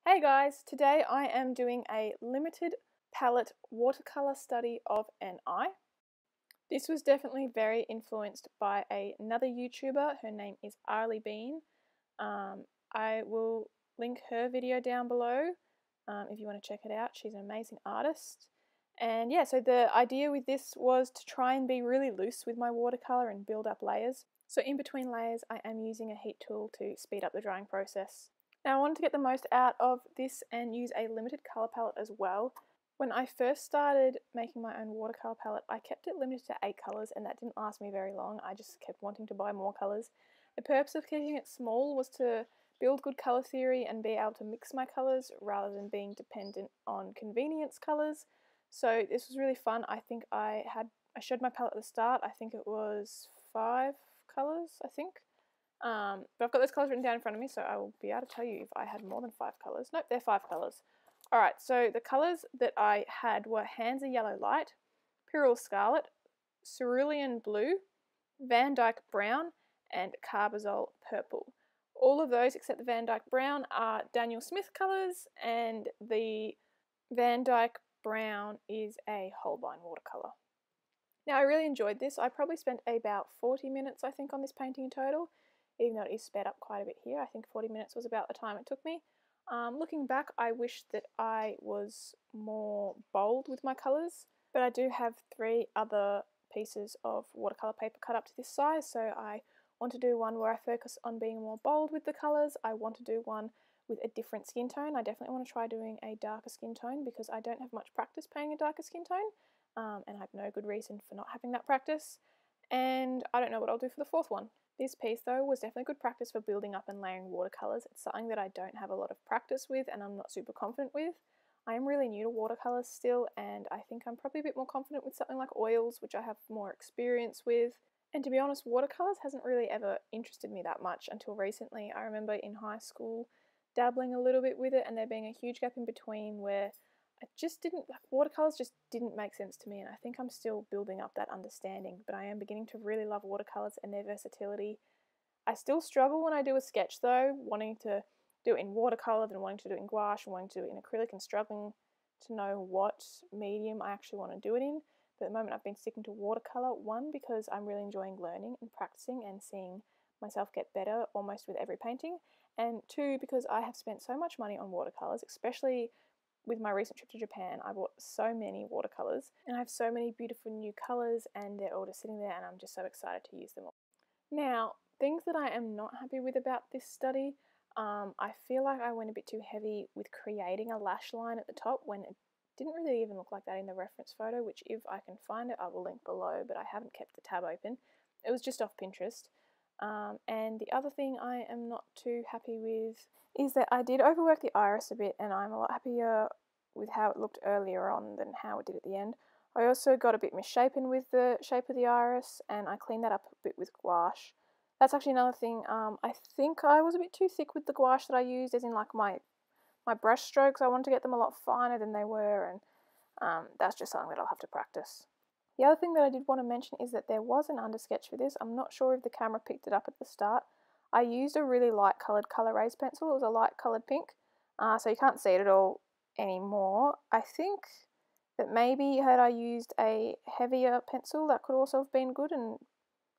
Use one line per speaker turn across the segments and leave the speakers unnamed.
Hey guys, today I am doing a limited palette watercolour study of an eye. This was definitely very influenced by another YouTuber. Her name is Arlie Bean. I will link her video down below if you want to check it out. She's an amazing artist. And yeah, so the idea with this was to try and be really loose with my watercolour and build up layers. So in between layers I am using a heat tool to speed up the drying process. Now I wanted to get the most out of this and use a limited colour palette as well. When I first started making my own watercolour palette, I kept it limited to 8 colours and that didn't last me very long. I just kept wanting to buy more colours. The purpose of keeping it small was to build good colour theory and be able to mix my colours rather than being dependent on convenience colours. So this was really fun. I think I showed my palette at the start. I think it was 5 colours, I think. But I've got those colours written down in front of me, so I will be able to tell you if I had more than 5 colours. Nope, they're 5 colours. Alright, so the colours that I had were Hansa Yellow Light, Pyrrole Scarlet, Cerulean Blue, Van Dyke Brown, and Carbazole Purple. All of those except the Van Dyke Brown are Daniel Smith colours, and the Van Dyke Brown is a Holbein watercolour. Now I really enjoyed this. I probably spent about 40 minutes I think on this painting in total, even though it is sped up quite a bit here. I think 40 minutes was about the time it took me. Looking back, I wish that I was more bold with my colours, but I do have 3 other pieces of watercolour paper cut up to this size, so I want to do one where I focus on being more bold with the colours. I want to do one with a different skin tone. I definitely want to try doing a darker skin tone because I don't have much practice painting a darker skin tone, and I have no good reason for not having that practice. And I don't know what I'll do for the 4th one. This piece though was definitely good practice for building up and layering watercolours. It's something that I don't have a lot of practice with and I'm not super confident with. I am really new to watercolours still, and I think I'm probably a bit more confident with something like oils, which I have more experience with. And to be honest, watercolours hasn't really ever interested me that much until recently. I remember in high school dabbling a little bit with it and there being a huge gap in between where watercolours just didn't make sense to me, and I think I'm still building up that understanding, but I am beginning to really love watercolours and their versatility. I still struggle when I do a sketch though, wanting to do it in watercolour, then wanting to do it in gouache, and wanting to do it in acrylic, and struggling to know what medium I actually want to do it in. But at the moment I've been sticking to watercolour, one because I'm really enjoying learning and practicing and seeing myself get better almost with every painting, and 2 because I have spent so much money on watercolours, especially with my recent trip to Japan. I bought so many watercolours and I have so many beautiful new colours and they're all just sitting there and I'm just so excited to use them all. Now, things that I am not happy with about this study, I feel like I went a bit too heavy with creating a lash line at the top when it didn't really even look like that in the reference photo, which if I can find it I will link below, but I haven't kept the tab open. It was just off Pinterest. And the other thing I am not too happy with is that I did overwork the iris a bit, and I'm a lot happier with how it looked earlier on than how it did at the end. I also got a bit misshapen with the shape of the iris, and I cleaned that up a bit with gouache. That's actually another thing. I think I was a bit too thick with the gouache that I used, as in like my brush strokes. I wanted to get them a lot finer than they were, and that's just something that I'll have to practice. The other thing that I did want to mention is that there was an undersketch for this. I'm not sure if the camera picked it up at the start. I used a really light coloured Col-erase pencil. It was a light coloured pink, so you can't see it at all anymore. I think that maybe had I used a heavier pencil that could also have been good and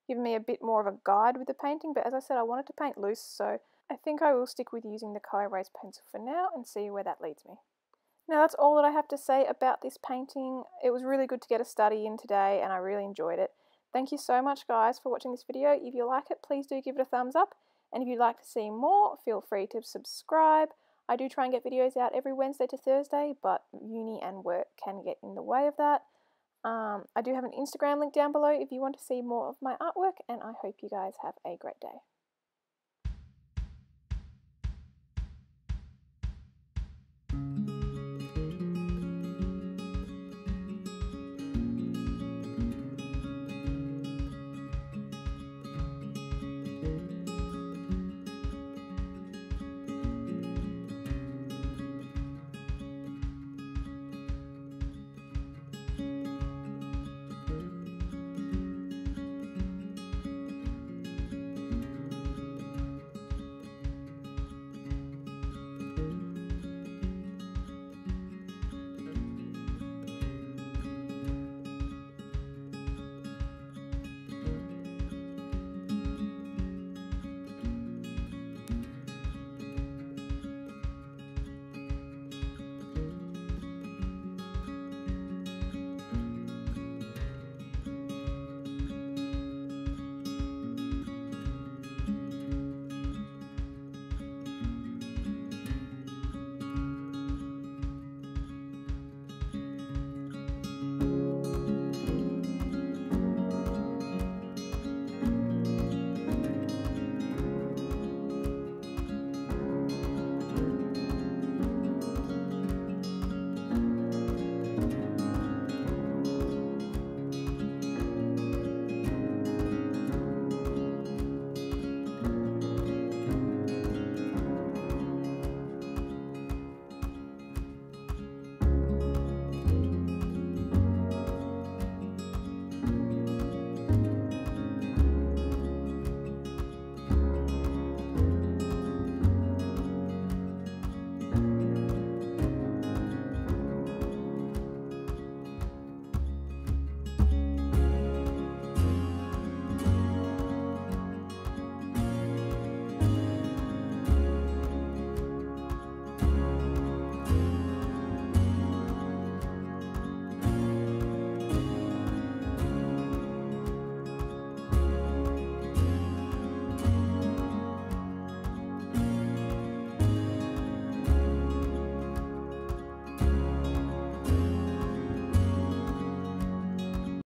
given me a bit more of a guide with the painting, but as I said, I wanted to paint loose, so I think I will stick with using the Col-erase pencil for now and see where that leads me. Now that's all that I have to say about this painting. It was really good to get a study in today and I really enjoyed it. Thank you so much guys for watching this video. If you like it, please do give it a thumbs up, and if you'd like to see more, feel free to subscribe. I do try and get videos out every Wednesday to Thursday, but uni and work can get in the way of that. I do have an Instagram link down below if you want to see more of my artwork, and I hope you guys have a great day.